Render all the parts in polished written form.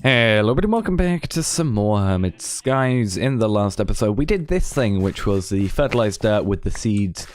Hello everybody, welcome back to some more Hermit Skies. In the last episode we did this thing, which was the fertilized dirt with the seeds.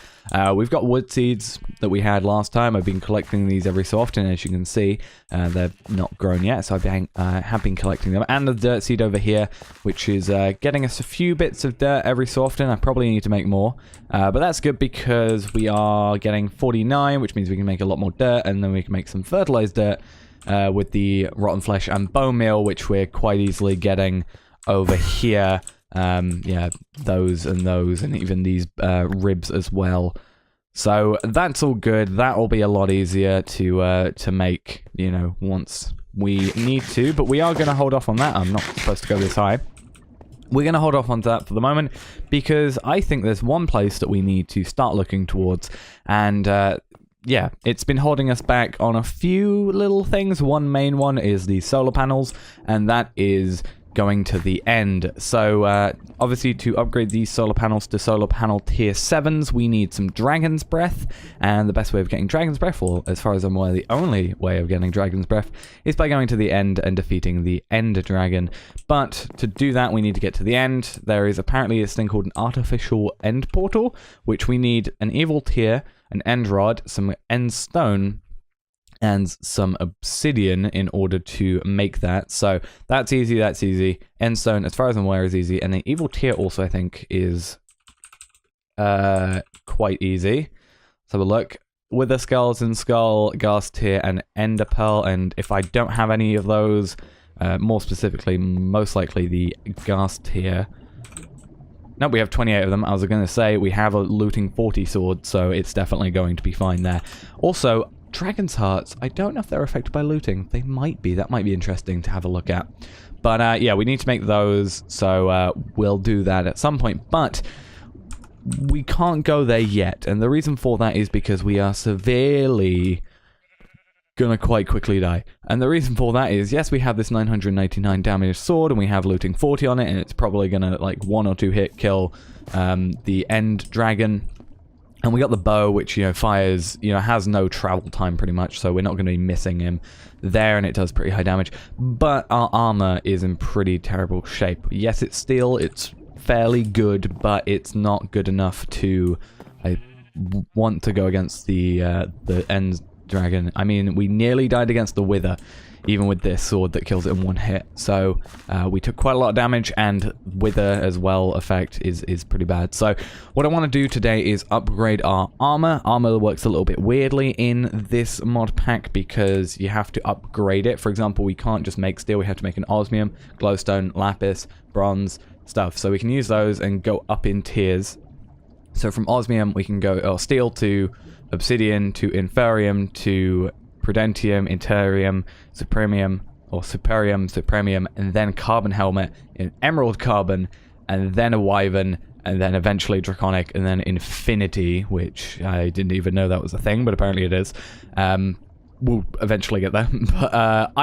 We've got wood seeds that we had last time. I've been collecting these every so often, as you can see. They're not grown yet, so I have been collecting them. And the dirt seed over here, which is getting us a few bits of dirt every so often. I probably need to make more. But that's good because we are getting 49, which means we can make a lot more dirt, and then we can make some fertilized dirt. With the rotten flesh and bone meal, which we're quite easily getting over here. Yeah, those and even these ribs as well. So that's all good. That will be a lot easier to make, you know, once we need to. But we are going to hold off on that. I'm not supposed to go this high. We're going to hold off on that for the moment because I think there's one place that we need to start looking towards, and yeah, it's been holding us back on a few little things. One main one is the solar panels, and that is going to the end. So, obviously, to upgrade these solar panels to solar panel tier 7s, we need some Dragon's Breath, and the best way of getting Dragon's Breath, or as far as I'm aware, the only way of getting Dragon's Breath, is by going to the end and defeating the End Dragon. But to do that, we need to get to the end. There is apparently this thing called an artificial end portal, which we need an evil tear, an end rod, some end stone, and some obsidian in order to make that. So that's easy, that's easy. End stone, as far as I'm aware, is easy. And the evil tear also, I think, is quite easy. Let's have a look. Wither skeleton skull, ghast tear, and ender pearl. And if I don't have any of those, more specifically, most likely the ghast tear. Nope, we have 28 of them. I was going to say we have a looting 40 sword, so it's definitely going to be fine there. Also, Dragon's Hearts, I don't know if they're affected by looting. They might be. That might be interesting to have a look at. But yeah, we need to make those, so we'll do that at some point. But we can't go there yet, and the reason for that is because we are severely gonna quite quickly die. And the reason for that is, yes, we have this 999 damage sword, and we have looting 40 on it, and it's probably gonna, like, 1 or 2 hit kill the end dragon. And we got the bow, which, you know, fires, you know, has no travel time pretty much, so we're not going to be missing him there, and it does pretty high damage. But our armor is in pretty terrible shape. Yes, it's steel, it's fairly good, but it's not good enough to want to go against the end dragon. I mean, we nearly died against the wither, even with this sword that kills it in 1 hit. So we took quite a lot of damage, and wither as well effect is pretty bad. So what I want to do today is upgrade our armor. Armor works a little bit weirdly in this mod pack because you have to upgrade it. For example, we can't just make steel, we have to make an osmium, glowstone, lapis, bronze, stuff. So we can use those and go up in tiers. So from osmium we can go steel to obsidian to inferium to prudentium, interium, supremium, or superium, supremium, and then carbon helmet, in emerald carbon, and then a wyvern, and then eventually draconic, and then infinity, which I didn't even know that was a thing, but apparently it is. We'll eventually get there. But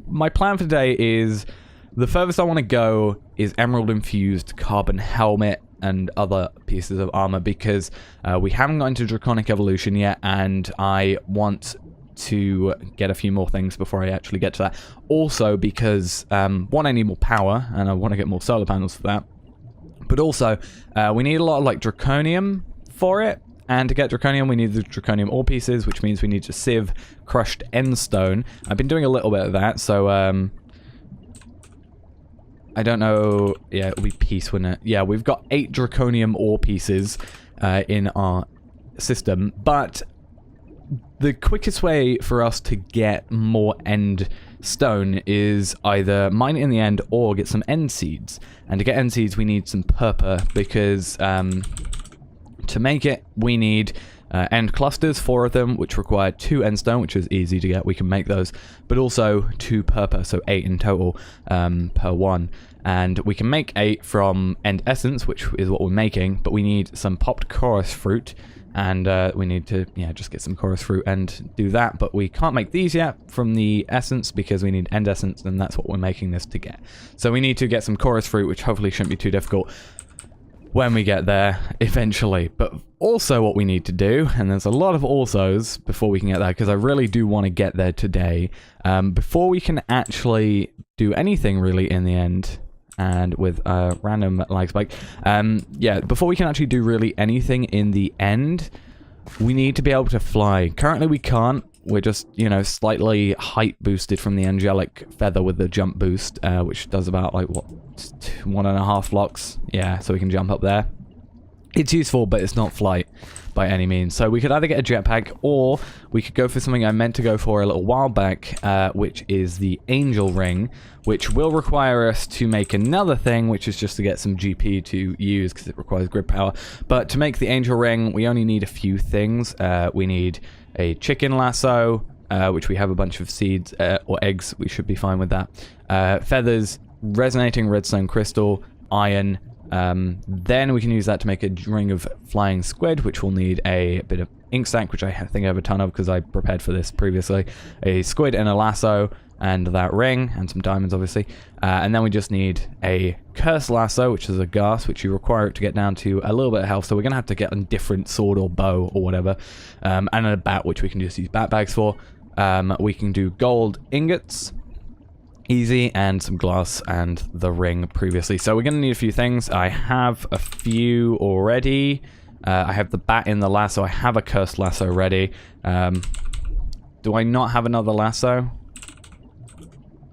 my plan for today is, the furthest I want to go is emerald infused carbon helmet and other pieces of armor, because we haven't gotten to draconic evolution yet, and I want to get a few more things before I actually get to that. Also because, one, I need more power, and I want to get more solar panels for that. But also, we need a lot of, like, draconium for it. And to get draconium, we need the draconium ore pieces, which means we need to sieve crushed end stone. I've been doing a little bit of that, so, I don't know. Yeah, it'll be peace, wouldn't it? Yeah, we've got 8 draconium ore pieces in our system, but the quickest way for us to get more end stone is either mine it in the end or get some end seeds. And to get end seeds, we need some purple, because to make it, we need end clusters, 4 of them, which require 2 end stone, which is easy to get. We can make those, but also 2 purple, so 8 in total per one. And we can make 8 from end essence, which is what we're making, but we need some popped chorus fruit. And we need to, yeah, just get some chorus fruit and do that. But we can't make these yet from the essence because we need end essence, and that's what we're making this to get. So we need to get some chorus fruit, which hopefully shouldn't be too difficult. when we get there eventually. But also what we need to do, and there's a lot of alsos before we can get there, because I really do want to get there today, before we can actually do anything really in the end. And with a random lag spike, yeah, before we can actually do really anything in the end, we need to be able to fly. Currently we can't. We're just, you know, slightly height boosted from the angelic feather with the jump boost, which does about, like, what, 1.5 blocks? Yeah, so we can jump up there. It's useful, but it's not flight by any means. So we could either get a jetpack, or we could go for something I meant to go for a little while back, which is the Angel Ring, which will require us to make another thing, which is just to get some GP to use, because it requires grid power. But to make the Angel Ring, we only need a few things. We need a chicken lasso, which we have a bunch of seeds, or eggs. We should be fine with that. Feathers, resonating redstone crystal, iron. Then we can use that to make a ring of flying squid, which will need a bit of ink sac, which I think I have a ton of because I prepared for this previously. A squid and a lasso, and that ring, and some diamonds, obviously. And then we just need a curse lasso, which is a ghast, which you require it to get down to a little bit of health. So we're going to have to get a different sword or bow or whatever. And a bat, which we can just use bat bags for. We can do gold ingots. Easy, and some glass and the ring previously. So we're going to need a few things. I have a few already. I have the bat in the lasso. I have a cursed lasso ready. Do I not have another lasso?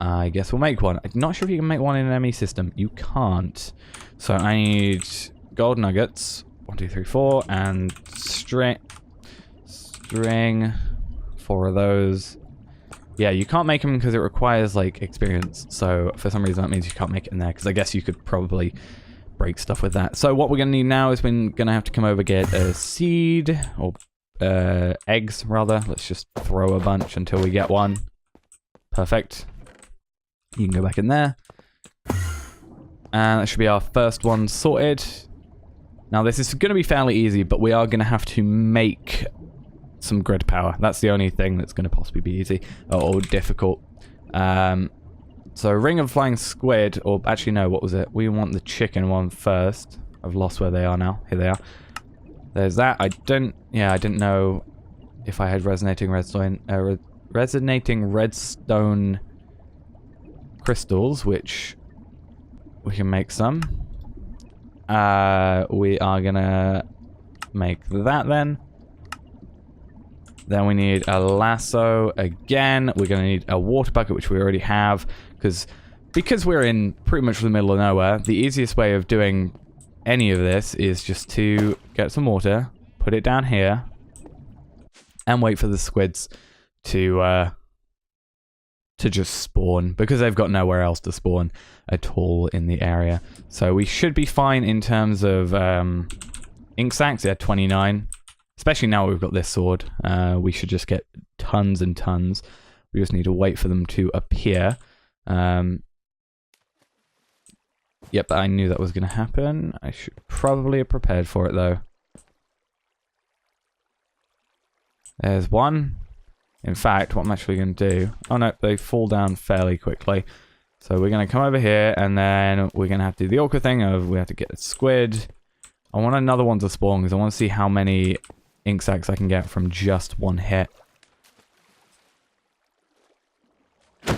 I guess we'll make one. I'm not sure if you can make one in an ME system. You can't. So I need gold nuggets. 1, 2, 3, 4. And string. 4 of those. Yeah, you can't make them because it requires, like, experience. So, for some reason, that means you can't make it in there. Because I guess you could probably break stuff with that. So, what we're going to need now is we're going to have to come over, get a seed. Or, eggs, rather. Let's just throw a bunch until we get one. Perfect. You can go back in there. And that should be our first one sorted. Now, this is going to be fairly easy, but we are going to have to make some grid power. That's the only thing that's going to possibly be easy or difficult. So ring of flying squid, or actually no, what was it? We want the chicken one first. I've lost where they are now. Here they are. There's that. I didn't know if I had resonating redstone crystals, which we can make some. We are gonna make that then. Then we need a lasso again. We're going to need a water bucket, which we already have. Because we're in pretty much the middle of nowhere, the easiest way of doing any of this is just to get some water, put it down here, and wait for the squids to just spawn. Because they've got nowhere else to spawn at all in the area. So we should be fine in terms of ink sacs. Yeah, 29. Especially now we've got this sword. We should just get tons and tons. We just need to wait for them to appear. Yep, I knew that was going to happen. I should probably have prepared for it, though. There's one. In fact, what I'm actually going to do... Oh, no, they fall down fairly quickly. So we're going to come over here, and then we're going to have to do the awkward thing of we have to get a squid. I want another one to spawn, because I want to see how many ink sacs I can get from just one hit. I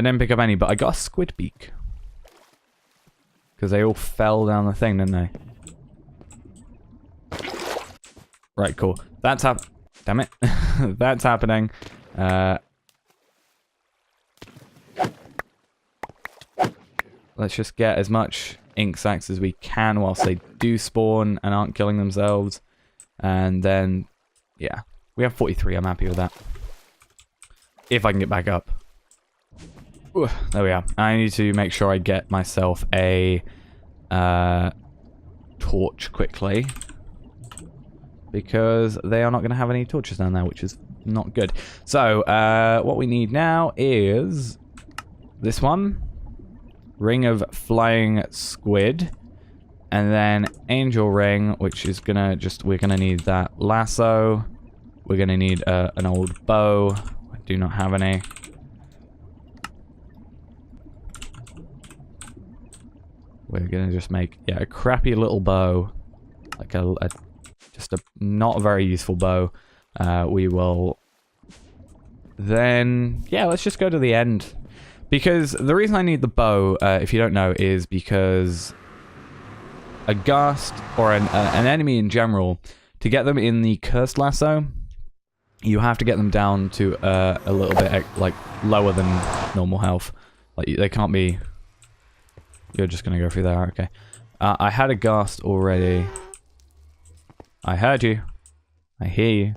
didn't pick up any, but I got a squid beak. Because they all fell down the thing, didn't they? Right, cool. That's damn it. That's happening. Let's just get as much ink sacs as we can whilst they do spawn and aren't killing themselves. And then, yeah. We have 43, I'm happy with that. If I can get back up. Ooh, there we are. I need to make sure I get myself a torch quickly. Because they are not going to have any torches down there, which is not good. So, what we need now is this one. Ring of flying squid. And then angel ring, which is gonna we're gonna need that lasso. We're gonna need an old bow. I do not have any. we're gonna just make, yeah, a crappy little bow. Like just a not very useful bow. We will then, yeah, let's just go to the end. Because the reason I need the bow, if you don't know, is because a ghast, or an enemy in general, to get them in the cursed lasso, you have to get them down to a little bit, like, lower than normal health. Like, they can't be... You're just gonna go through there, okay. I had a ghast already. I heard you. I hear you.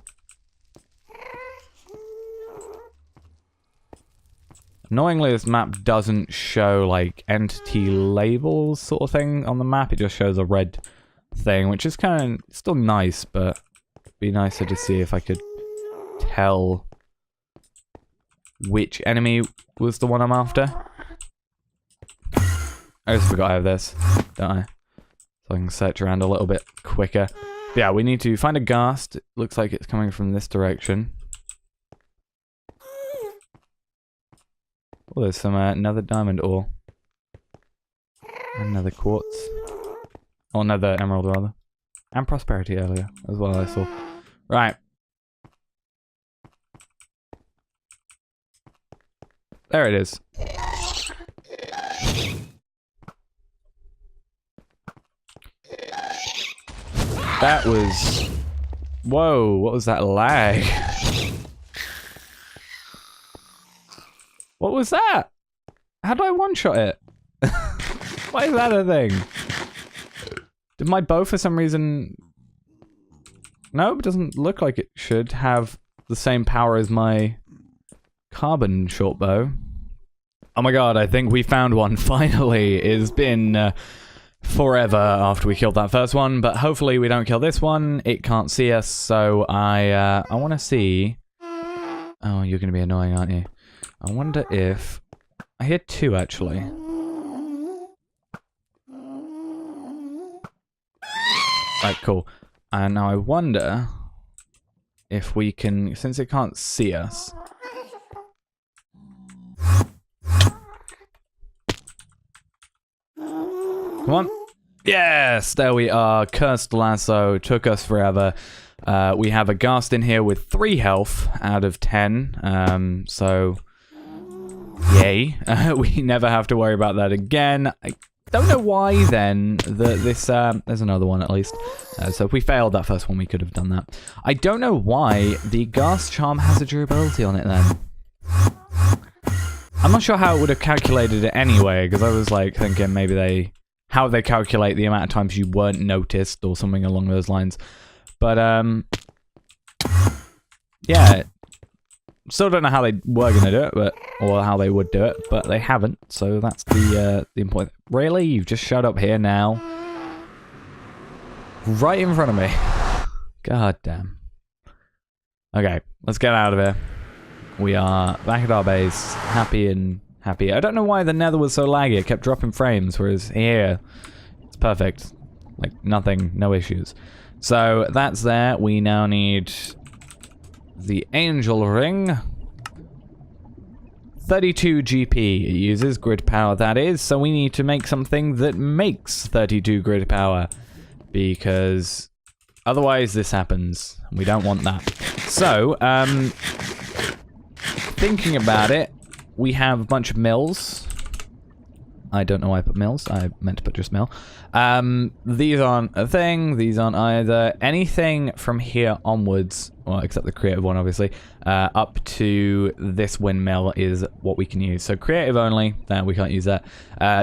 Annoyingly, this map doesn't show, like, entity labels sort of thing on the map. It just shows a red thing, which is kind of still nice, but it'd be nicer to see if I could tell which enemy was the one I'm after. I just forgot I have this, don't I? So I can search around a little bit quicker. But yeah, we need to find a ghast. It looks like it's coming from this direction. Oh, there's some another diamond ore. Another quartz. Or another emerald, rather. And prosperity earlier, as well, I saw. Right. There it is. That was... Whoa, what was that lag? What was that? How do I one-shot it? Why is that a thing? Did my bow for some reason... No, it doesn't look like it should have the same power as my carbon short bow. Oh my god, I think we found one finally. It's been forever after we killed that first one, but hopefully we don't kill this one. It can't see us, so I want to see... Oh, you're going to be annoying, aren't you? I wonder if... I hear two, actually. Right, cool. And now I wonder if we can... Since it can't see us... Come on. Yes, there we are. Cursed lasso. Took us forever. We have a ghast in here with 3 health out of 10. So... Yay. We never have to worry about that again. I don't know why then that this... there's another one at least. So if we failed that first one, we could have done that. I don't know why the ghast charm has a durability on it then. I'm not sure how it would have calculated it anyway, because I was like thinking maybe they... How they calculate the amount of times you weren't noticed or something along those lines. But, yeah. Still don't know how they were going to do it, but or how they would do it, but they haven't, so that's the important... Really? You've just showed up here now? Right in front of me. God damn. Okay, let's get out of here. We are back at our base, happy and... Happy. I don't know why the nether was so laggy. It kept dropping frames, whereas here, it's perfect. Like, nothing, no issues. So, that's there. We now need the angel ring. 32 GP it uses, grid power that is, so we need to make something that makes 32 grid power. Because otherwise this happens. We don't want that. So, thinking about it, we have a bunch of mills. I don't know why I put mills. I meant to put just mill. These aren't a thing. These aren't either. Anything from here onwards, well, except the creative one, obviously, up to this windmill is what we can use. So creative only. We can't use that.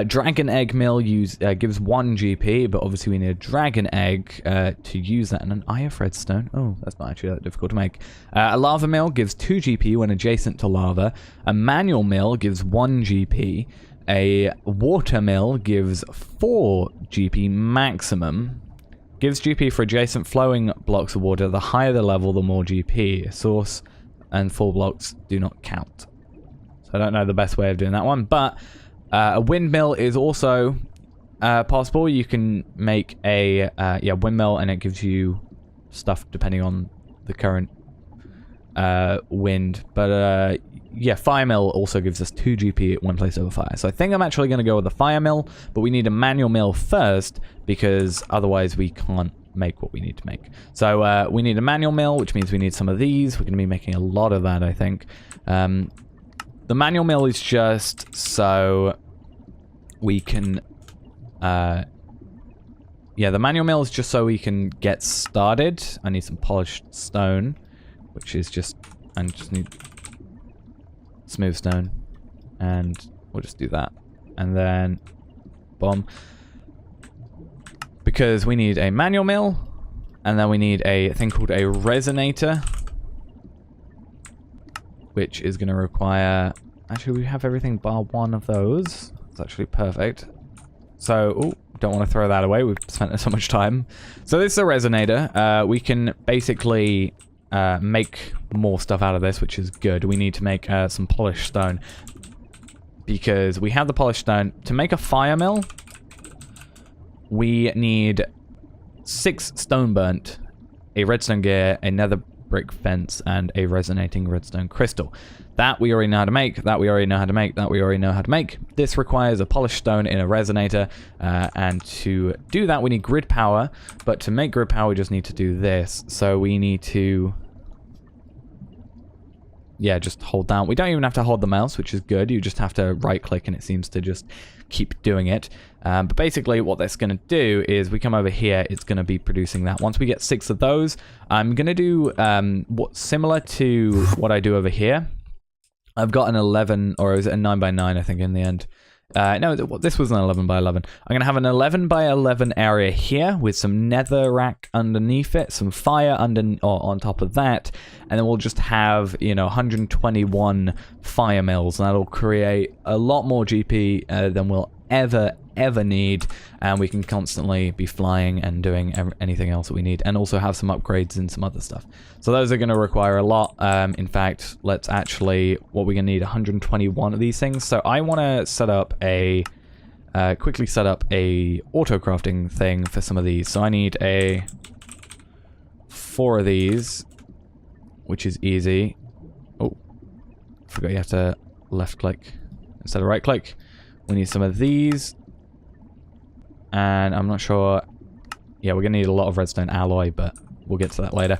Dragon egg mill gives 1 GP, but obviously we need a dragon egg to use that. And an ire threadstone. Oh, that's not actually that difficult to make. A lava mill gives 2 GP when adjacent to lava. A manual mill gives 1 GP. A water mill gives 4 GP maximum. Gives GP for adjacent flowing blocks of water. The higher the level, the more GP. A source and 4 blocks do not count. So I don't know the best way of doing that one. But a windmill is also possible. You can make a windmill and it gives you stuff depending on the current wind. But yeah, fire mill also gives us 2 GP when placed over fire. So I think I'm actually going to go with the fire mill, but we need a manual mill first because otherwise we can't make what we need to make. So we need a manual mill, which means we need some of these. We're going to be making a lot of that, I think. The manual mill is just so we can... yeah, the manual mill is just so we can get started. I need some polished stone, which is just... I just need smooth stone. And we'll just do that. And then... boom. Because we need a manual mill. And then we need a thing called a resonator. Which is going to require... Actually, we have everything bar one of those. It's actually perfect. So, ooh, don't want to throw that away. We've spent so much time. So this is a resonator. We can basically make more stuff out of this, which is good. We need to make some polished stone. Because we have the polished stone. To make a fire mill, we need 6 stone burnt, a redstone gear, a nether brick fence, and a resonating redstone crystal. That we already know how to make, that we already know how to make, that we already know how to make. This requires a polished stone in a resonator, and to do that we need grid power, but to make grid power we just need to do this. So we need to... yeah, just hold down. We don't even have to hold the mouse, which is good. You just have to right click and it seems to just keep doing it. But basically what that's going to do is we come over here, it's going to be producing that. Once we get 6 of those, I'm going to do what's similar to what I do over here. I've got an 11, or is it a 9 by 9 I think in the end. No, this was an 11 by 11. I'm going to have an 11 by 11 area here with some nether rack underneath it, some fire on top of that, and then we'll just have, you know, 121 fire mills, and that'll create a lot more GP than we'll ever need, and we can constantly be flying and doing anything else that we need, and also have some upgrades and some other stuff. So those are going to require a lot. In fact, let's actually, what we're going to need 121 of these things. So I want to set up a quickly set up a auto crafting thing for some of these. So I need 4 of these, which is easy. Oh, forgot you have to left click instead of right click. We need some of these. And I'm not sure... yeah, we're going to need a lot of redstone alloy, but we'll get to that later.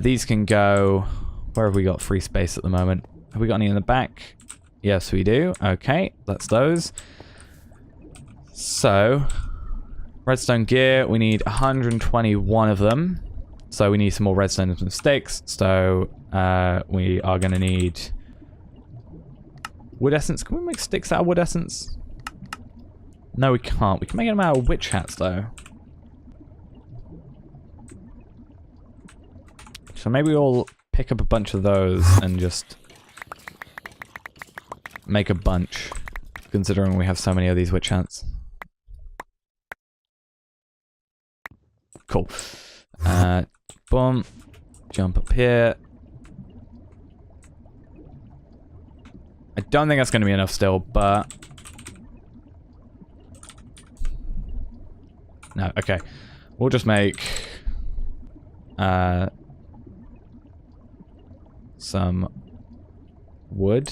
These can go... where have we got free space at the moment? Have we got any in the back? Yes, we do. Okay, that's those. So, redstone gear, we need 121 of them. So we need some more redstone and some sticks. So we are going to need... wood essence. Can we make sticks out of wood essence? No, we can't. We can make them out of witch hats, though. So maybe we'll pick up a bunch of those and just make a bunch, considering we have so many of these witch hats. Cool. Boom. Jump up here. I don't think that's going to be enough still, but... no, okay. We'll just make... some wood.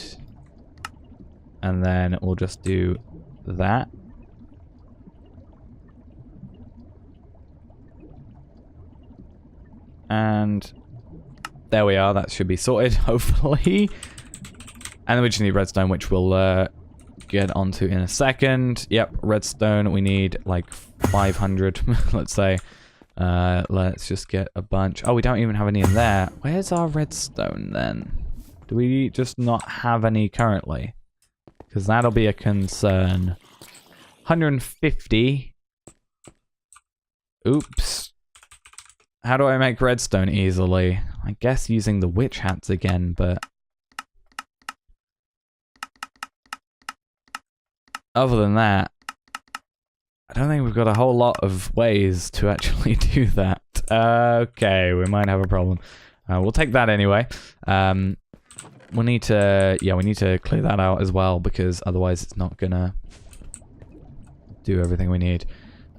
And then we'll just do that. And... there we are. That should be sorted, hopefully. And then we just need redstone, which we'll get onto in a second. Yep, redstone. We need like 500, let's say. Let's just get a bunch. Oh, we don't even have any in there. Where's our redstone then? Do we just not have any currently? Because that'll be a concern. 150. Oops. How do I make redstone easily? I guess using the witch hats again, but... other than that, I don't think we've got a whole lot of ways to actually do that. Okay, we might have a problem. We'll take that anyway. We need to, yeah, we need to clear that out as well, because otherwise it's not gonna do everything we need.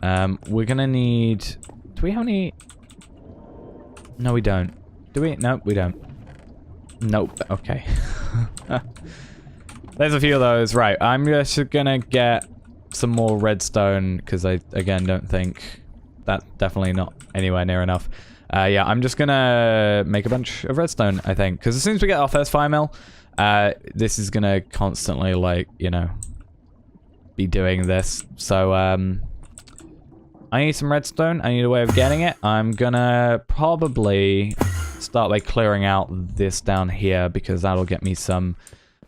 We're gonna need... do we have any... no, we don't. Do we? No, we don't. Nope. Okay. There's a few of those. Right, I'm just gonna get some more redstone, because I, again, don't think... That's definitely not anywhere near enough. Yeah, I'm just gonna make a bunch of redstone, I think. Because as soon as we get our first fire mill, this is gonna constantly, like, you know, be doing this. So, I need some redstone. I need a way of getting it. I'm gonna probably start by clearing out this down here, because that'll get me some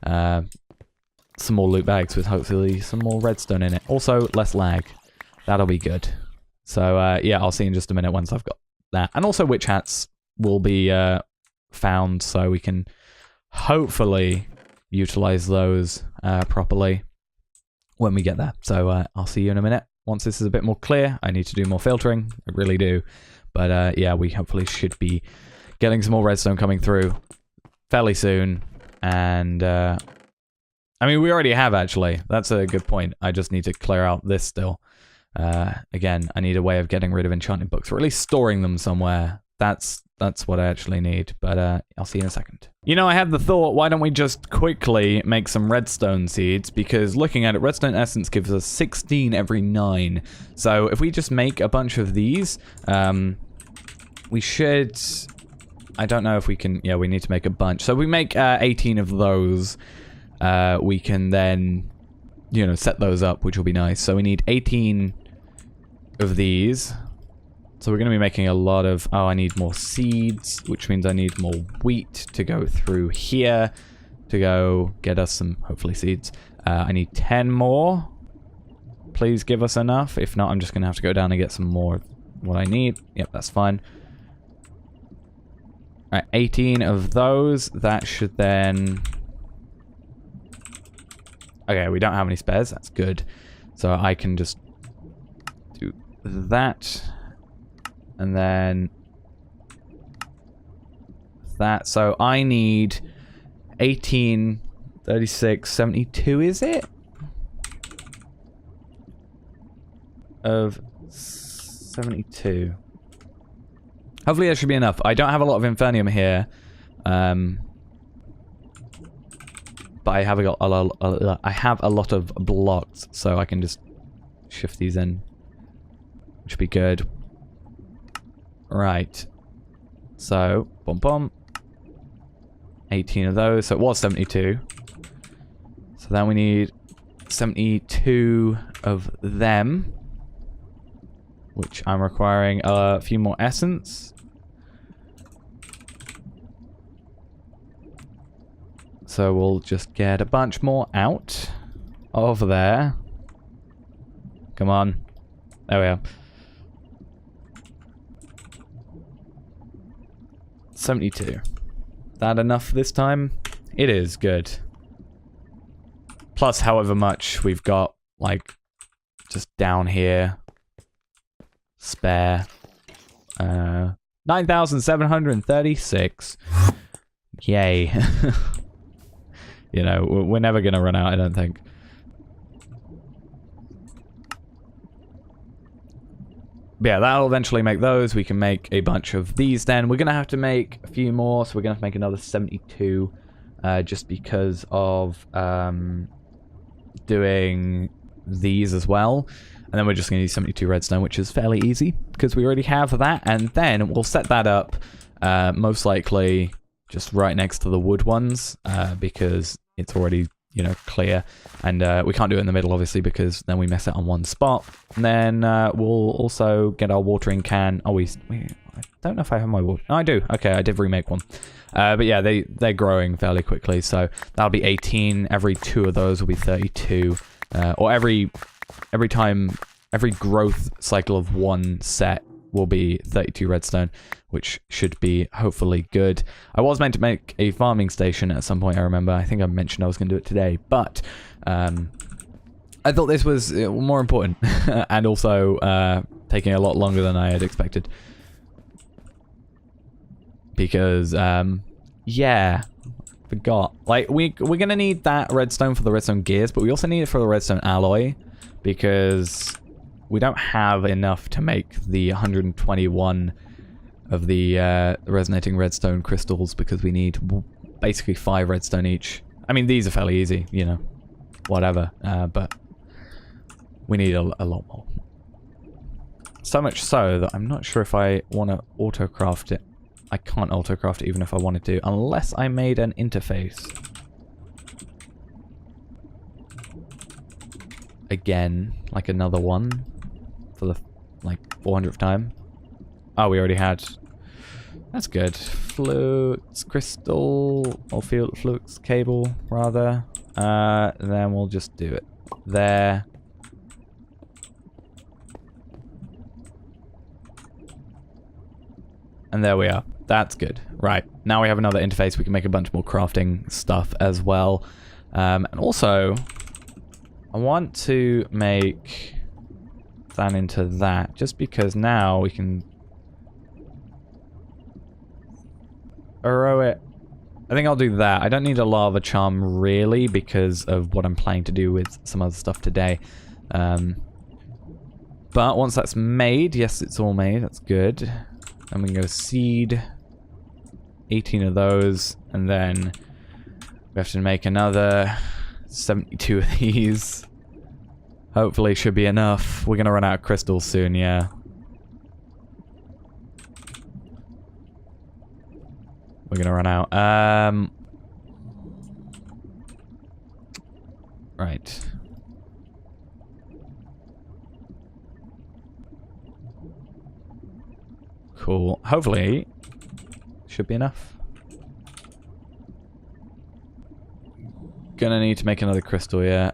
more loot bags with hopefully some more redstone in it. Also, less lag. That'll be good. So, yeah, I'll see in just a minute once I've got that. And also witch hats will be found, so we can hopefully utilize those properly when we get there. So, I'll see you in a minute. Once this is a bit more clear, I need to do more filtering. I really do. But, yeah, we hopefully should be getting some more redstone coming through fairly soon. And, I mean, we already have, actually. That's a good point. I just need to clear out this still. Again, I need a way of getting rid of enchanted books, or at least storing them somewhere. That's what I actually need, but I'll see you in a second. You know, I had the thought, why don't we just quickly make some redstone seeds? Because looking at it, redstone essence gives us 16 every 9. So if we just make a bunch of these, we should... I don't know if we can... Yeah, we need to make a bunch. So we make 18 of those. We can then, you know, set those up, which will be nice. So we need 18 of these. So we're going to be making a lot of... Oh, I need more seeds, which means I need more wheat to go through here to go get us some, hopefully, seeds. I need 10 more. Please give us enough. If not, I'm just going to have to go down and get some more of what I need. Yep, that's fine. Alright, 18 of those. That should then... Okay, we don't have any spares. That's good. So I can just do that. And then that. So I need 18, 36, 72, is it? Of 72. Hopefully that should be enough. I don't have a lot of Infernium here. But I have I have a lot of blocks, so I can just shift these in. Which would be good. Right. So, boom, boom. 18 of those. So it was 72. So then we need 72 of them. Which I'm requiring a few more essence. So we'll just get a bunch more out of there. Come on. There we are. 72. That enough this time? It is good. Plus however much we've got, like, just down here. Spare. 9,736. Yay. You know, we're never gonna run out, I don't think. But yeah, that'll eventually make those. We can make a bunch of these then. We're gonna have to make a few more, so we're gonna have to make another 72. Just because of doing these as well. And then we're just gonna need 72 redstone, which is fairly easy, because we already have that. And then we'll set that up, most likely just right next to the wood ones, because it's already, you know, clear. And we can't do it in the middle, obviously, because then we mess it on one spot. And then we'll also get our watering can. Oh, I don't know if I have my water. Oh, I do. Okay, I did remake one. But yeah, they're growing fairly quickly. So that'll be 18. Every 2 of those will be 32. Or every growth cycle of one set will be 32 redstone, which should be hopefully good. I was meant to make a farming station at some point, I remember. I think I mentioned I was going to do it today, but I thought this was more important and also taking a lot longer than I had expected. Because, yeah, forgot. Like, we're going to need that redstone for the redstone gears, but we also need it for the redstone alloy, because we don't have enough to make the 121 of the resonating redstone crystals, because we need basically 5 redstone each. I mean, these are fairly easy, you know, whatever, but we need a lot more. So much so that I'm not sure if I want to auto-craft it. I can't auto-craft it even if I wanted to, unless I made an interface. Again, like another one for the, like, 400th time. Oh, we already had. That's good. Flux crystal, or flux cable, rather. Then we'll just do it there. And there we are. That's good. Right. Now we have another interface. We can make a bunch more crafting stuff as well. And also, I want to make that into that, just because now we can arrow it. I think I'll do that. I don't need a lava charm really because of what I'm planning to do with some other stuff today. But once that's made, yes, it's all made. That's good. I'm gonna go seed 18 of those, and then we have to make another 72 of these. Hopefully should be enough. We're gonna run out of crystals soon, yeah. We're gonna run out. Right. Cool. Hopefully, should be enough. Gonna need to make another crystal, yeah.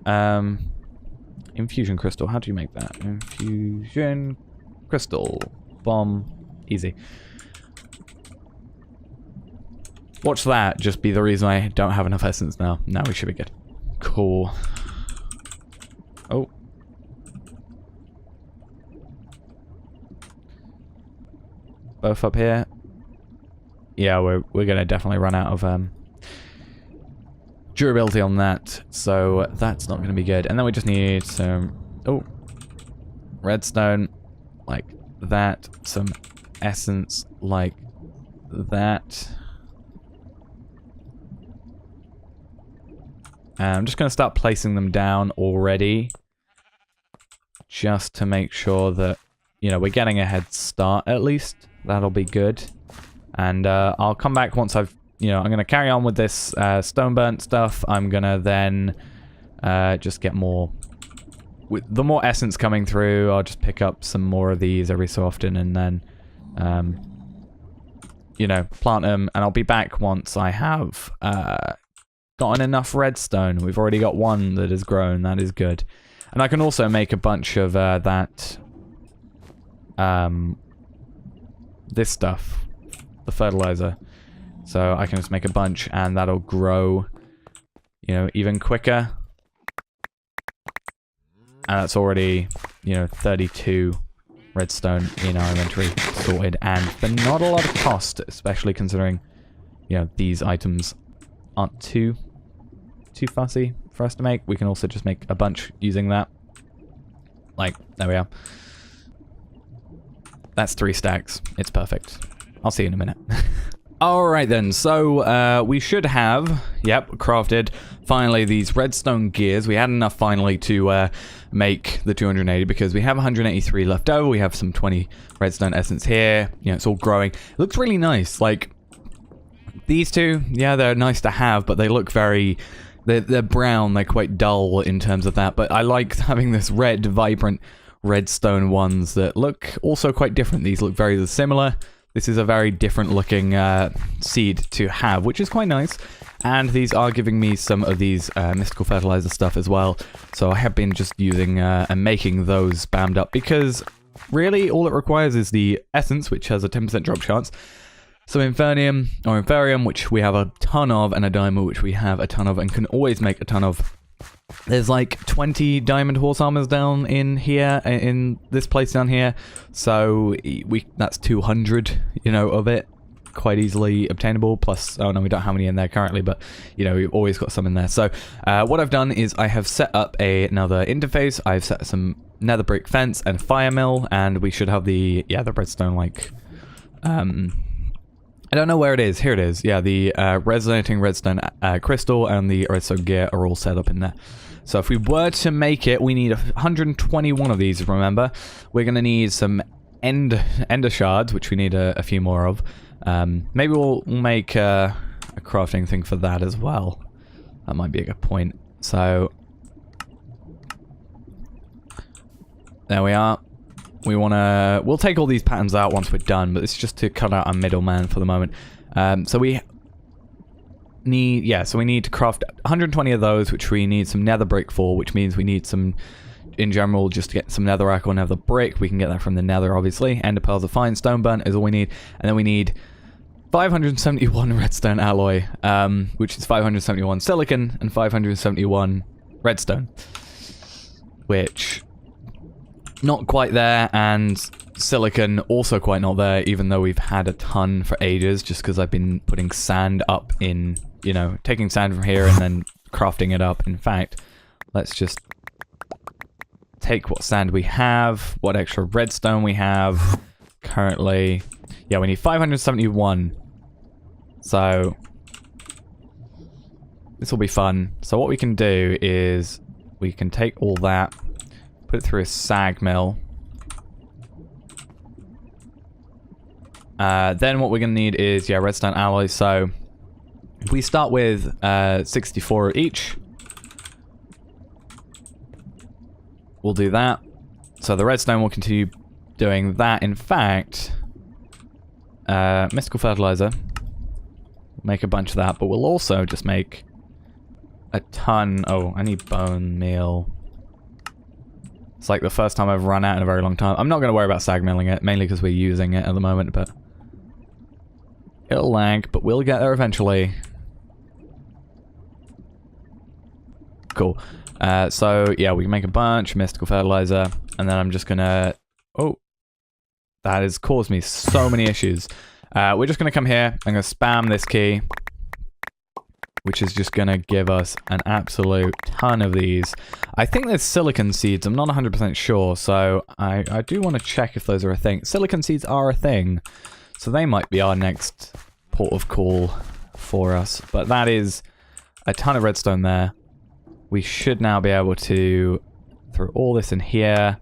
Infusion crystal. How do you make that? Infusion crystal. Bomb. Easy. Watch that just be the reason I don't have enough essence now. Now we should be good. Cool. Oh. Both up here. Yeah, we're gonna definitely run out of durability on that, so that's not gonna be good. And then we just need some redstone like that, some essence like that. I'm just gonna start placing them down already, just to make sure that, you know, we're getting a head start at least. That'll be good. And I'll come back once I've, you know, I'm going to carry on with this stone burnt stuff. I'm going to then just get more. With the more essence coming through, I'll just pick up some more of these every so often and then, you know, plant them. And I'll be back once I have gotten enough redstone. We've already got one that has grown. That is good. And I can also make a bunch of that... this stuff, the fertilizer, so I can just make a bunch and that'll grow, you know, even quicker. And that's already, you know, 32 redstone in our inventory sorted, and for not a lot of cost, especially considering, you know, these items aren't too fussy for us to make. We can also just make a bunch using that. Like, there we are. That's 3 stacks. It's perfect. I'll see you in a minute. Alright then, so we should have, yep, crafted finally these redstone gears. We had enough finally to make the 280 because we have 183 left over. We have some 20 redstone essence here. You know, it's all growing. It looks really nice. Like, these two, yeah, they're nice to have, but they look very... They're brown. They're quite dull in terms of that, but I like having this red, vibrant... redstone ones that look also quite different. These look very similar. This is a very different looking seed to have, which is quite nice. And these are giving me some of these mystical fertilizer stuff as well. So I have been just using and making those bammed up because really all it requires is the essence, which has a 10% drop chance. Some Infernium or Inferium, which we have a ton of, and a Diamond, which we have a ton of and can always make a ton of. There's like 20 diamond horse armors down in here, in this place down here, so that's 200, you know, of it, quite easily obtainable, plus, oh no, we don't have any in there currently, but, you know, we've always got some in there. So, what I've done is I have set up another interface. I've set some nether brick fence and fire mill, and we should have the redstone, like, I don't know where it is. Here it is. Yeah, the resonating redstone crystal and the redstone gear are all set up in there. So if we were to make it, we need 121 of these, remember. We're going to need some ender shards, which we need a few more of. Maybe we'll make a crafting thing for that as well. That might be a good point. So there we are. We'll take all these patterns out once we're done, but it's just to cut out our middleman for the moment. So we need to craft 120 of those, which we need some nether brick for, which means we need some, in general, just to get some netherrack or nether brick. We can get that from the nether, obviously. Ender pearls are fine. Stone burnt is all we need. And then we need 571 redstone alloy, which is 571 silicon and 571 redstone. Which, not quite there, and silicon also quite not there, even though we've had a ton for ages, just because I've been putting sand up in, you know, taking sand from here and then crafting it up. In fact, let's just take what sand we have, what extra redstone we have currently. Yeah, we need 571. So this will be fun. So what we can do is we can take all that, put it through a sag mill. Then what we're going to need is, yeah, redstone alloys. So if we start with 64 each, we'll do that. So the redstone will continue doing that. In fact, mystical fertilizer, make a bunch of that, but we'll also just make a ton. Oh, I need bone meal. It's like the first time I've run out in a very long time. I'm not going to worry about sag milling it, mainly because we're using it at the moment, but it'll lag, but we'll get there eventually. Cool. So, yeah, we can make a bunch of mystical fertilizer, and then I'm just going to... Oh, that has caused me so many issues. We're just going to come here. I'm going to spam this key, which is just going to give us an absolute ton of these. I think there's silicon seeds. I'm not 100% sure, so I do want to check if those are a thing. Silicon seeds are a thing, so they might be our next port of call for us. But that is a ton of redstone there. We should now be able to throw all this in here.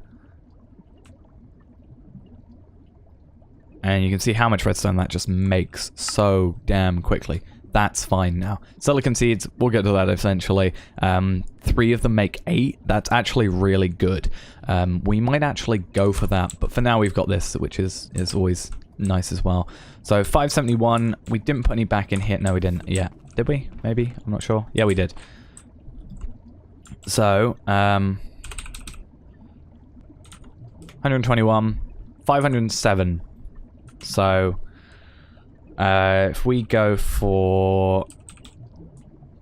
And you can see how much redstone that just makes so damn quickly. That's fine now. Silicon seeds, we'll get to that eventually. 3 of them make 8. That's actually really good. We might actually go for that, but for now we've got this, which is always nice as well. So 571, we didn't put any back in here. No, we didn't. Yeah, did we? Maybe? I'm not sure. Yeah, we did. So, 121, 507. So, if we go for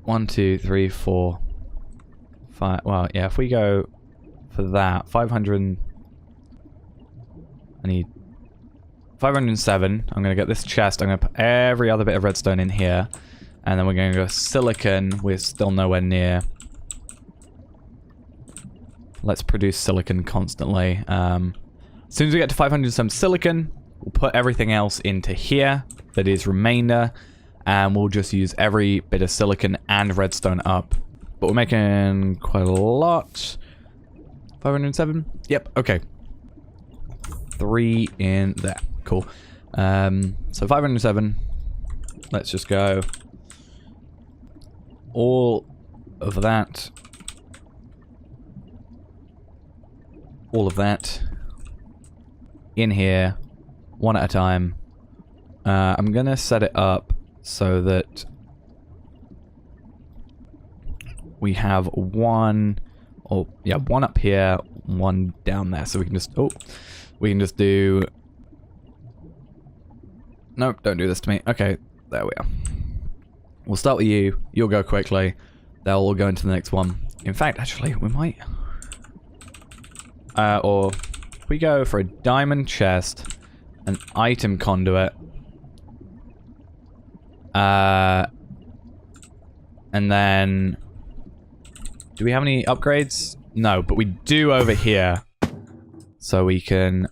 1, 2, 3, 4, 5. Well, yeah, if we go for that, 500. I need 507. I'm going to get this chest. I'm going to put every other bit of redstone in here. And then we're going to go silicon. We're still nowhere near. Let's produce silicon constantly. As soon as we get to 507 silicon, we'll put everything else into here that is remainder, and we'll just use every bit of silicon and redstone up. But we're making quite a lot. 507? Yep, okay. 3 in there. Cool. So 507. Let's just go all of that. All of that in here, one at a time. I'm gonna set it up so that we have one, one up here, one down there, so we can just, do, nope, don't do this to me. Okay, there we are. We'll start with you, you'll go quickly, they'll all go into the next one. In fact, actually, we might, or we go for a diamond chest, an item conduit, and then, do we have any upgrades? No, but we do over here, so we can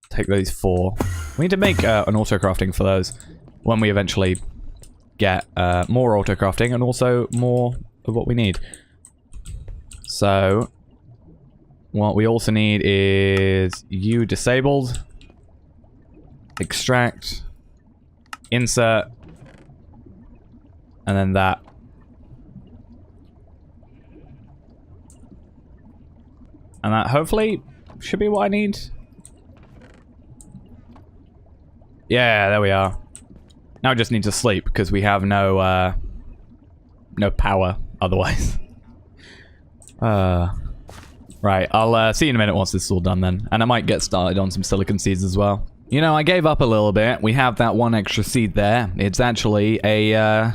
take those 4. We need to make an auto crafting for those. when we eventually get more auto crafting and also more of what we need. So what we also need is you disabled, extract, insert, and then that. And that hopefully should be what I need. Yeah, there we are. Now I just need to sleep because we have no no power otherwise. Right, I'll see you in a minute once this is all done then. And I might get started on some silicon seeds as well. You know, I gave up a little bit. We have that one extra seed there. It's actually a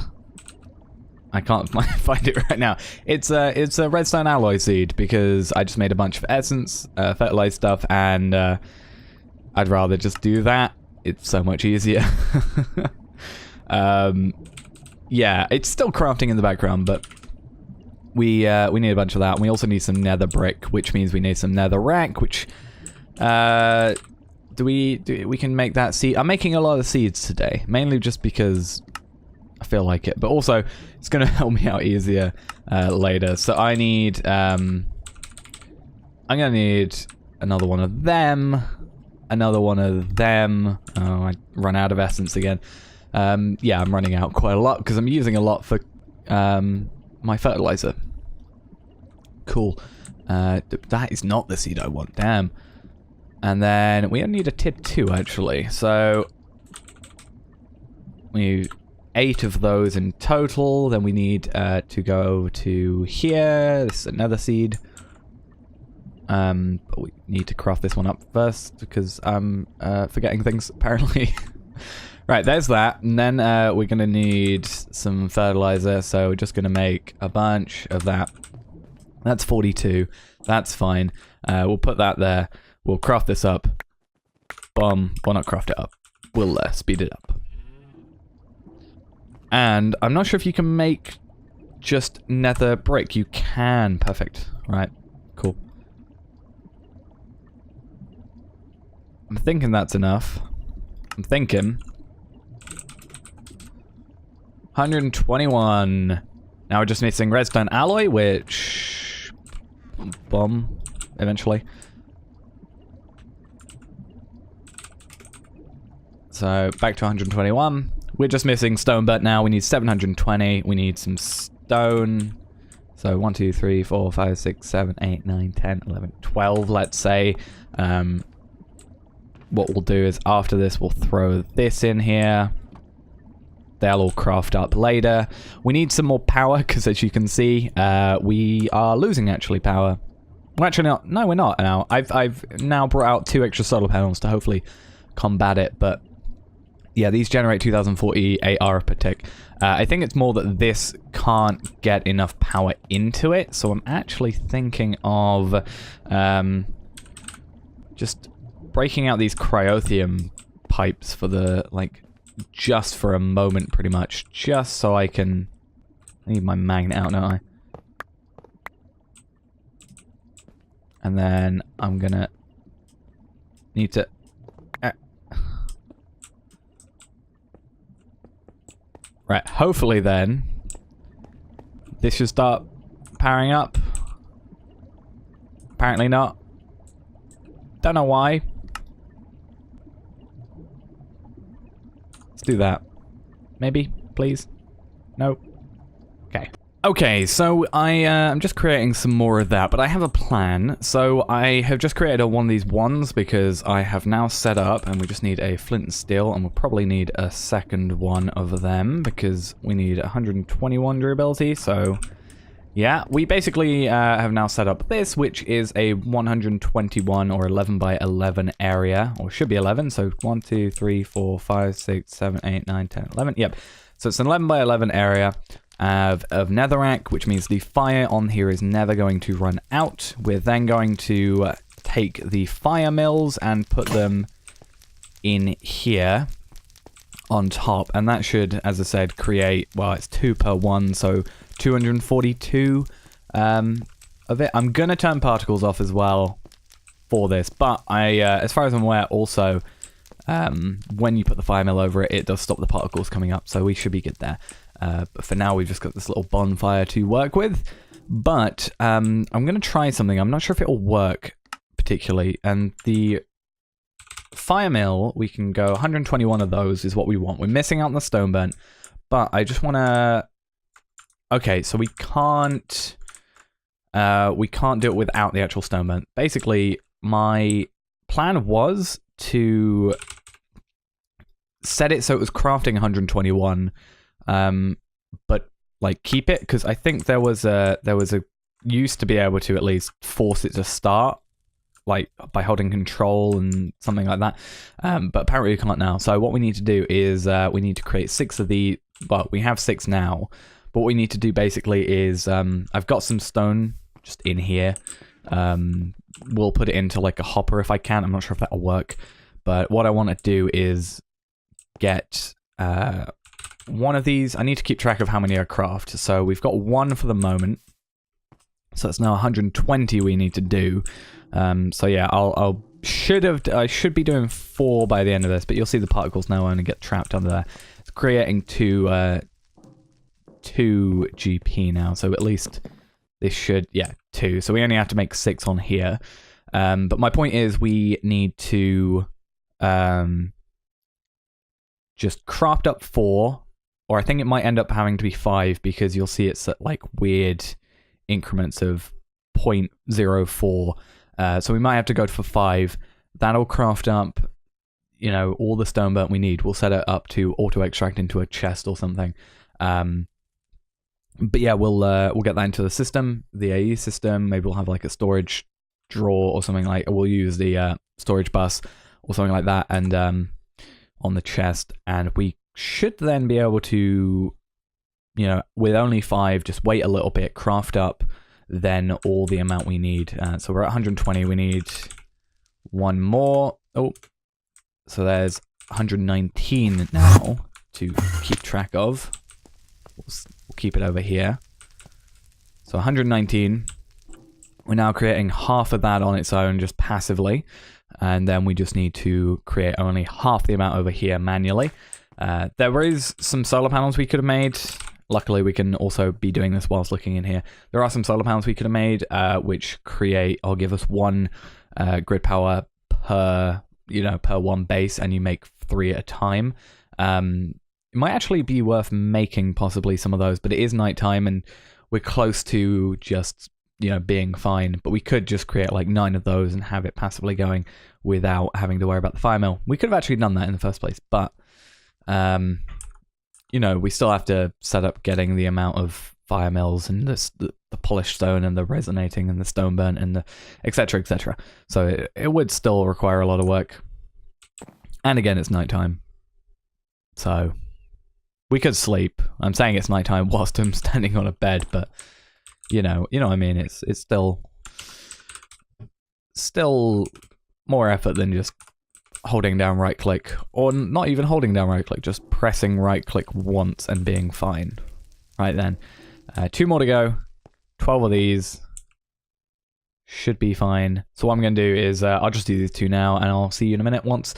I can't find it right now. It's a redstone alloy seed because I just made a bunch of essence, fertilized stuff, and I'd rather just do that. It's so much easier. Yeah, it's still crafting in the background, but we need a bunch of that. And we also need some nether brick, which means we need some nether rack, which we can make that seed. I'm making a lot of seeds today, mainly just because I feel like it, but also it's going to help me out easier later. So I need I'm going to need another one of them, another one of them. Oh, I run out of essence again. Yeah, I'm running out quite a lot because I'm using a lot for my fertilizer. Cool. That is not the seed I want, damn. And then we only need a tip 2 actually, so we need 8 of those in total. Then we need to go to here. This is another seed. But we need to craft this one up first because I'm forgetting things apparently. Right, there's that. And then we're gonna need some fertilizer, so we're just gonna make a bunch of that. That's 42. That's fine. We'll put that there. We'll craft this up. Well, not craft it up. We'll speed it up. And I'm not sure if you can make just nether brick. You can. Perfect. Right. Cool. I'm thinking that's enough. I'm thinking. 121. Now we're just missing redstone alloy, which... bomb, eventually. So, back to 121. We're just missing stone, but now we need 720. We need some stone. So, 1, 2, 3, 4, 5, 6, 7, 8, 9, 10, 11, 12, let's say. What we'll do is, after this, we'll throw this in here. They'll all craft up later. We need some more power, because as you can see, we are losing, actually, power. Well, actually, not. No, we're not now. I've now brought out 2 extra solar panels to hopefully combat it, but... yeah, these generate 2040 AR per tick. I think it's more that this can't get enough power into it, so I'm actually thinking of just breaking out these cryothium pipes for the, like, just for a moment, pretty much. Just so I can... I need my magnet out, don't I? And then I'm gonna need to... right, hopefully then, this should start powering up. Apparently not. Don't know why. Let's do that. Maybe, please? No? Okay. Okay, so I'm just creating some more of that, but I have a plan. So I have just created one of these ones because I have now set up, and we just need a flint and steel, and we'll probably need a second one of them because we need 121 durability, so yeah. We basically have now set up this, which is a 121 or 11 by 11 area, or should be 11, so 1, 2, 3, 4, 5, 6, 7, 8, 9, 10, 11, yep. So it's an 11 by 11 area. Of netherrack, which means the fire on here is never going to run out. We're then going to take the fire mills and put them in here on top, and that should, as I said, create, well, it's 2 per 1, so 242 of it. I'm gonna turn particles off as well for this, but I, as far as I'm aware, also when you put the fire mill over it, it does stop the particles coming up, so we should be good there. But for now, we've just got this little bonfire to work with. But I'm going to try something. I'm not sure if it'll work particularly. And the fire mill, we can go 121 of those is what we want. We're missing out on the stone burnt, but I just want to... Okay, so we can't do it without the actual stone burnt. Basically, my plan was to set it so it was crafting 121, but like keep it, because I think there was a used to be able to at least force it to start, like by holding control and something like that, but apparently we can't now. So what we need to do is we need to create 6 of the... Well, we have 6 now, but what we need to do basically is I've got some stone just in here. We'll put it into like a hopper if I can. I'm not sure if that'll work, but what I want to do is get one of these. I need to keep track of how many I craft. So we've got 1 for the moment. So it's now 120 we need to do. So yeah, I should be doing 4 by the end of this, but you'll see the particles now only get trapped under there. It's creating 2 GP now, so at least this should, yeah, 2. So we only have to make 6 on here. But my point is we need to just craft up 4, or I think it might end up having to be 5, because you'll see it's at like weird increments of 0.04. So we might have to go for 5. That'll craft up, you know, all the stone burnt we need. We'll set it up to auto extract into a chest or something. But yeah, we'll get that into the system, the AE system. Maybe we'll have like a storage drawer or something like. We'll use the storage bus or something like that, and on the chest, and we should then be able to, you know, with only 5, just wait a little bit, craft up then all the amount we need. So we're at 120. We need 1 more. Oh, so there's 119 now to keep track of. We'll keep it over here. So 119. We're now creating half of that on its own, just passively. And then we just need to create only half the amount over here manually. There is some solar panels we could have made. Luckily, we can also be doing this whilst looking in here. There are some solar panels we could have made, which create, or give us 1 grid power per, you know, per 1 base, and you make 3 at a time. It might actually be worth making possibly some of those, but it is nighttime and we're close to just, you know, being fine. But we could just create like 9 of those and have it passively going without having to worry about the fire mill. We could have actually done that in the first place, but you know, we still have to set up getting the amount of fire mills and the polished stone and the resonating and the stone burnt and the etc, etc. So it would still require a lot of work. And again, it's nighttime, so we could sleep. I'm saying it's nighttime whilst I'm standing on a bed, but you know what I mean. It's still more effort than just holding down right click, or not even holding down right click, just pressing right click once and being fine. Right then, 2 more to go. 12 of these should be fine. So what I'm going to do is I'll just do these 2 now, and I'll see you in a minute once.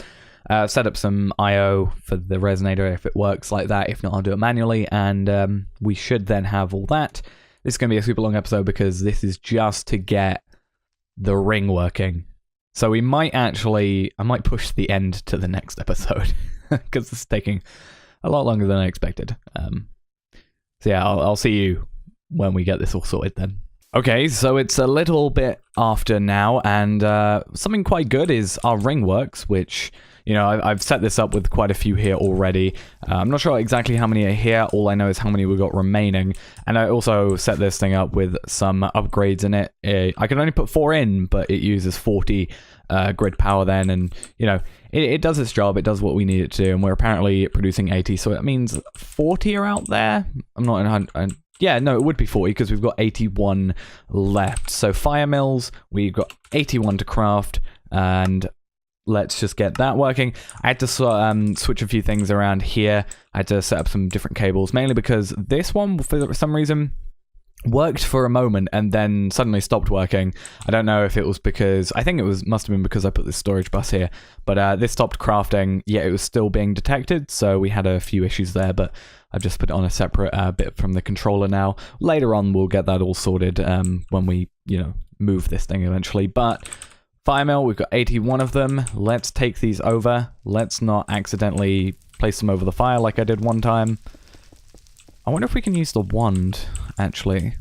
Set up some IO for the resonator if it works like that. If not, I'll do it manually, and we should then have all that. This is going to be a super long episode because this is just to get the ring working. So we might actually, I might push the end to the next episode because it's taking a lot longer than I expected. So yeah, I'll see you when we get this all sorted then. Okay, so it's a little bit after now, and something quite good is our ring works, which, you know, I've set this up with quite a few here already. I'm not sure exactly how many are here. All I know is how many we've got remaining. And I also set this thing up with some upgrades in it. I can only put 4 in, but it uses 40 grid power then. And, you know, it does its job. It does what we need it to do. And we're apparently producing 80. So that means 40 are out there. I'm not in 100. Yeah, no, it would be 40 because we've got 81 left. So fire mills, we've got 81 to craft, and let's just get that working. I had to switch a few things around here. I had to set up some different cables, mainly because this one, for some reason, worked for a moment and then suddenly stopped working. I don't know if it was because, I think it must have been because I put this storage bus here, but this stopped crafting, yet it was still being detected, so we had a few issues there, but I've just put it on a separate bit from the controller now. Later on we'll get that all sorted when we, you know, move this thing eventually. But fire mill, we've got 81 of them. Let's take these over. Let's not accidentally place them over the fire like I did one time. I wonder if we can use the wand, actually.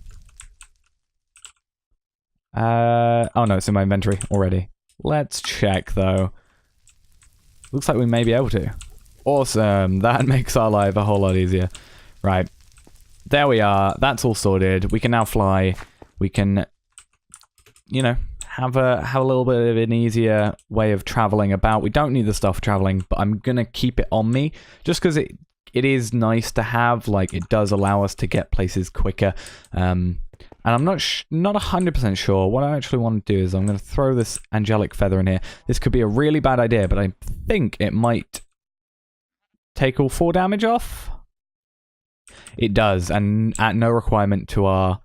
Oh no, it's in my inventory already. Let's check, though. Looks like we may be able to. Awesome, that makes our life a whole lot easier. Right, there we are, that's all sorted. We can now fly. We can, you know, have a little bit of an easier way of traveling about. We don't need the stuff traveling, but I'm gonna keep it on me, just because it is nice to have. Like, it does allow us to get places quicker. And I'm not 100% sure. What I actually want to do is I'm going to throw this angelic feather in here. This could be a really bad idea, but I think it might take all 4 damage off. It does, and at no requirement to our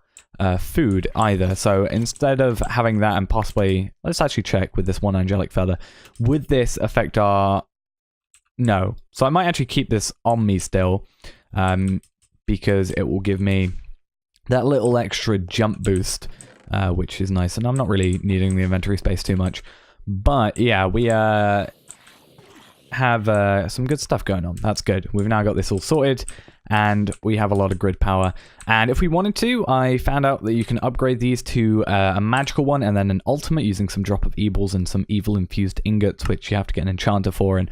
food either. So instead of having that and possibly, let's actually check with this one angelic feather. Would this affect our... No. So I might actually keep this on me still, because it will give me that little extra jump boost, which is nice. And I'm not really needing the inventory space too much. But yeah, we have some good stuff going on. That's good. We've now got this all sorted, and we have a lot of grid power. And if we wanted to, I found out that you can upgrade these to a magical one and then an ultimate using some drop of evils and some evil infused ingots, which you have to get an enchanter for. And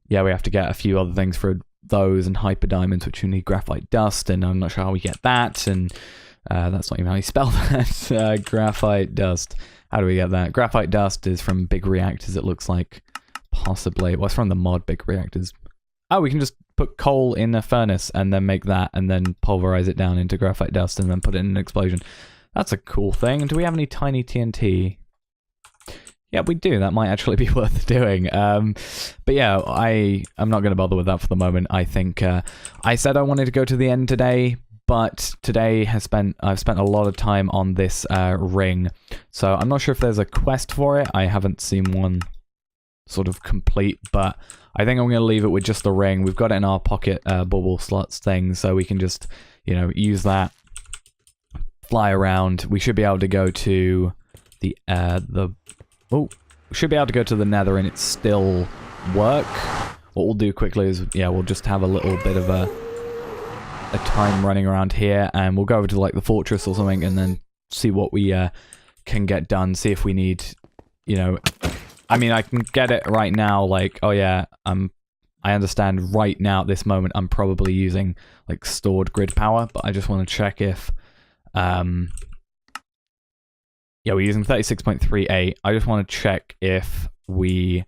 yeah, we have to get a few other things for those, and hyper diamonds, which you need graphite dust, and I'm not sure how we get that, and that's not even how you spell that. Graphite dust. How do we get that? Graphite dust is from big reactors, it looks like. Possibly. Well, it's from the mod big reactors. Oh, we can just put coal in a furnace and then make that, and then pulverize it down into graphite dust and then put it in an explosion. That's a cool thing. Do we have any tiny TNT? Yeah, we do. That might actually be worth doing. But yeah, I'm not going to bother with that for the moment. I think I said I wanted to go to the end today, but today I've spent a lot of time on this ring. So I'm not sure if there's a quest for it. I haven't seen one sort of complete, but I think I'm going to leave it with just the ring. We've got it in our pocket bubble slots thing, so we can just, you know, use that, fly around. We should be able to go to the we should be able to go to the nether and it still work. What we'll do quickly is, yeah, we'll just have a little bit of a time running around here, and we'll go over to like the fortress or something and then see what we can get done. See if we need, you know, I mean, I can get it right now, like, oh yeah, I understand right now at this moment I'm probably using like stored grid power, but I just want to check if yeah, we're using 36.38. I just want to check if we,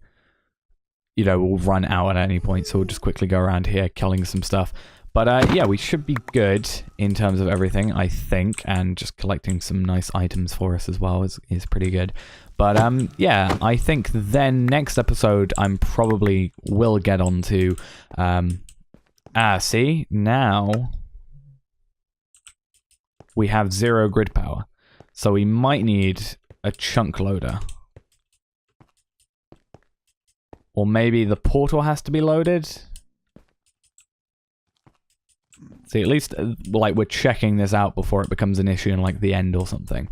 you know, will run out at any point. So we'll just quickly go around here killing some stuff. But yeah, we should be good in terms of everything, I think. And just collecting some nice items for us as well is pretty good. But yeah, I think then next episode I'm probably will get on to... see, now we have 0 grid power. So we might need a chunk loader. Or maybe the portal has to be loaded. See, at least like we're checking this out before it becomes an issue in like the end or something.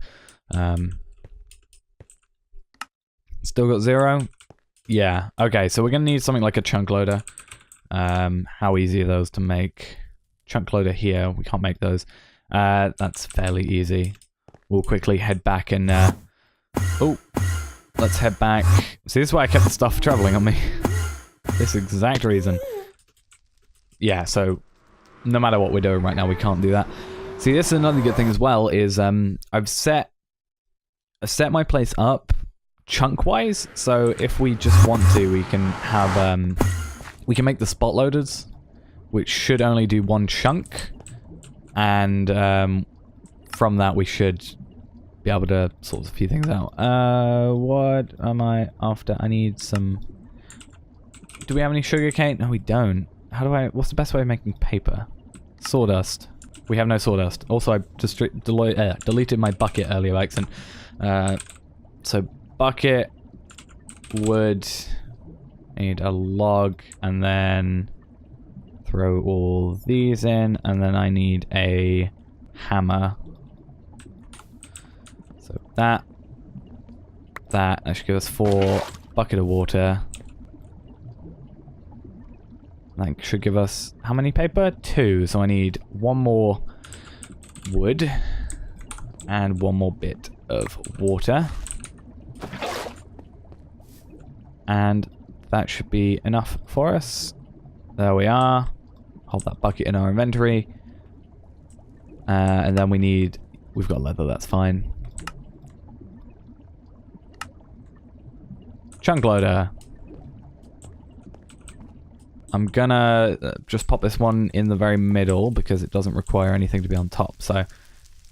Still got 0? Yeah. Okay, so we're gonna need something like a chunk loader. How easy are those to make? Chunk loader here. We can't make those. That's fairly easy. We'll quickly head back and, oh, let's head back. See, this is why I kept the stuff traveling on me. This exact reason. Yeah, so no matter what we're doing right now, we can't do that. See, this is another good thing as well, is I've set my place up chunk-wise, so if we just want to, we can have, we can make the spot loaders, which should only do 1 chunk, and, from that we should be able to sort a few things out. What am I after? I need some... Do we have any sugar cane? No, we don't. How do I... What's the best way of making paper? Sawdust. We have no sawdust. Also, I just deleted my bucket earlier by accident. So bucket, wood, I need a log, and then throw all these in, and then I need a hammer. So that should give us 4 bucket of water. That should give us how many paper? 2. So I need 1 more wood and 1 more bit of water. And that should be enough for us. There we are. Hold that bucket in our inventory. And then we've got leather, that's fine. Chunk loader. I'm gonna just pop this one in the very middle because it doesn't require anything to be on top, so...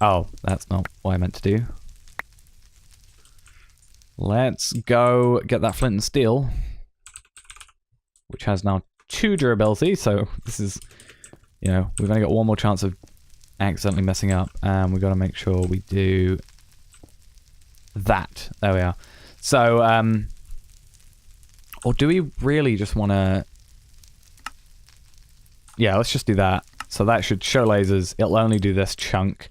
Oh, that's not what I meant to do. Let's go get that flint and steel, which has now 2 durability, so this is, you know, we've only got 1 more chance of accidentally messing up, and we've got to make sure we do that. There we are. So, or do we really just want to... Yeah, let's just do that. So that should show lasers. It'll only do this chunk,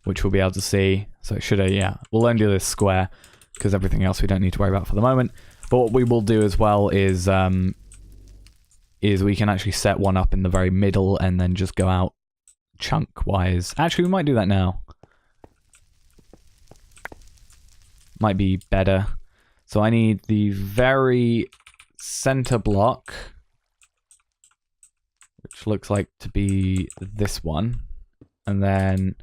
which we'll be able to see. So it should, yeah, we'll only do this square, because everything else we don't need to worry about for the moment. But what we will do as well is we can actually set one up in the very middle and then just go out chunk-wise. Actually, we might do that now. Might be better. So I need the very center block, which looks like to be this one. And then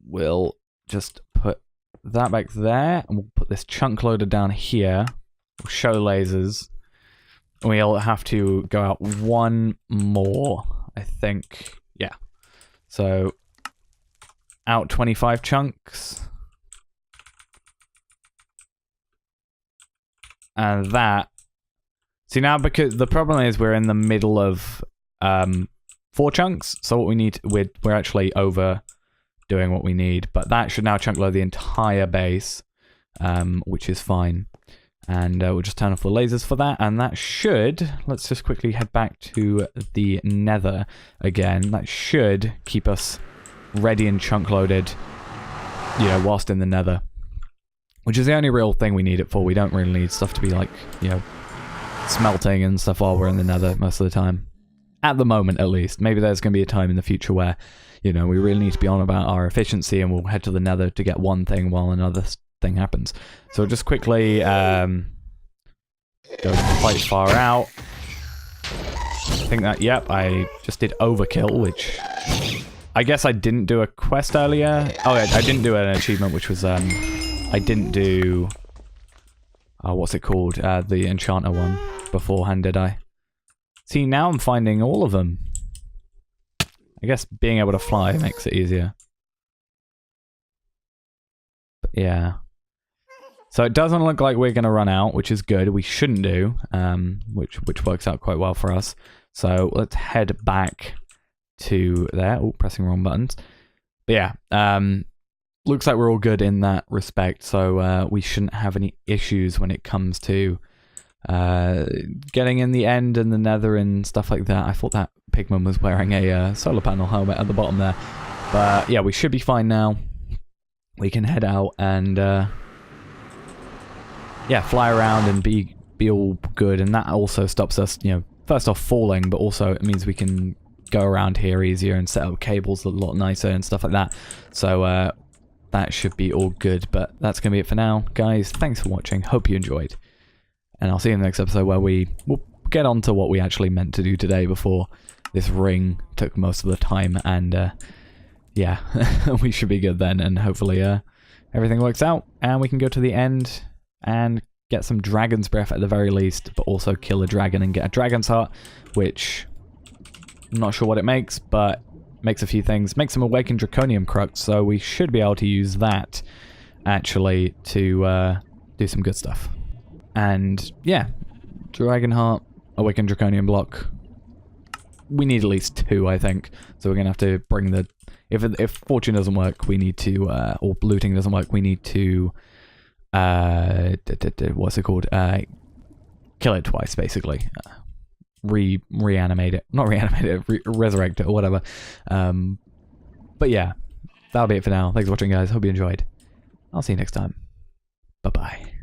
we'll just put that back there, and we'll put this chunk loader down here. We'll show lasers. We'll have to go out 1 more, I think. Yeah. So, out 25 chunks. And that... See, now, because the problem is we're in the middle of 4 chunks, so what we need... We're actually over doing what we need, but that should now chunk load the entire base, which is fine. And we'll just turn off the lasers for that, and that should... Let's just quickly head back to the nether again. That should keep us ready and chunk loaded, you know, whilst in the nether. Which is the only real thing we need it for. We don't really need stuff to be like, you know, smelting and stuff while we're in the nether most of the time. At the moment, at least. Maybe there's going to be a time in the future where, you know, we really need to be on about our efficiency and we'll head to the nether to get one thing while another thing happens. So just quickly go quite far out. I think that, yep, I just did overkill, which I guess I didn't do a quest earlier. Oh, I didn't do an achievement, which was, I didn't do, what's it called? The enchanter one beforehand, did I? See, now I'm finding all of them. I guess being able to fly makes it easier. But yeah. So it doesn't look like we're going to run out, which is good. We shouldn't do, which works out quite well for us. So let's head back to there. Oh, pressing wrong buttons. But yeah, looks like we're all good in that respect. So we shouldn't have any issues when it comes to getting in the end and the nether and stuff like that. I thought that Pigman was wearing a solar panel helmet at the bottom there. But yeah, we should be fine now. We can head out and yeah, fly around and be all good. And that also stops us, you know, first off falling, but also it means we can go around here easier and set up cables a lot nicer and stuff like that. So that should be all good. But that's going to be it for now. Guys, thanks for watching. Hope you enjoyed. And I'll see you in the next episode where we'll get on to what we actually meant to do today before this ring took most of the time. And yeah, we should be good then. And hopefully everything works out. And we can go to the end and get some dragon's breath at the very least. But also kill a dragon and get a dragon's heart. Which I'm not sure what it makes, but makes a few things. Makes some awakened draconium crux. So we should be able to use that actually to do some good stuff. And yeah, Dragon Heart, Awakened Draconium Block. we need at least 2, I think. So we're gonna have to bring the if fortune doesn't work, we need to or looting doesn't work, we need to what's it called? Kill it twice, basically. Reanimate it, not reanimate it, resurrect it or whatever. But yeah, that'll be it for now. Thanks for watching, guys. Hope you enjoyed. I'll see you next time. Bye bye.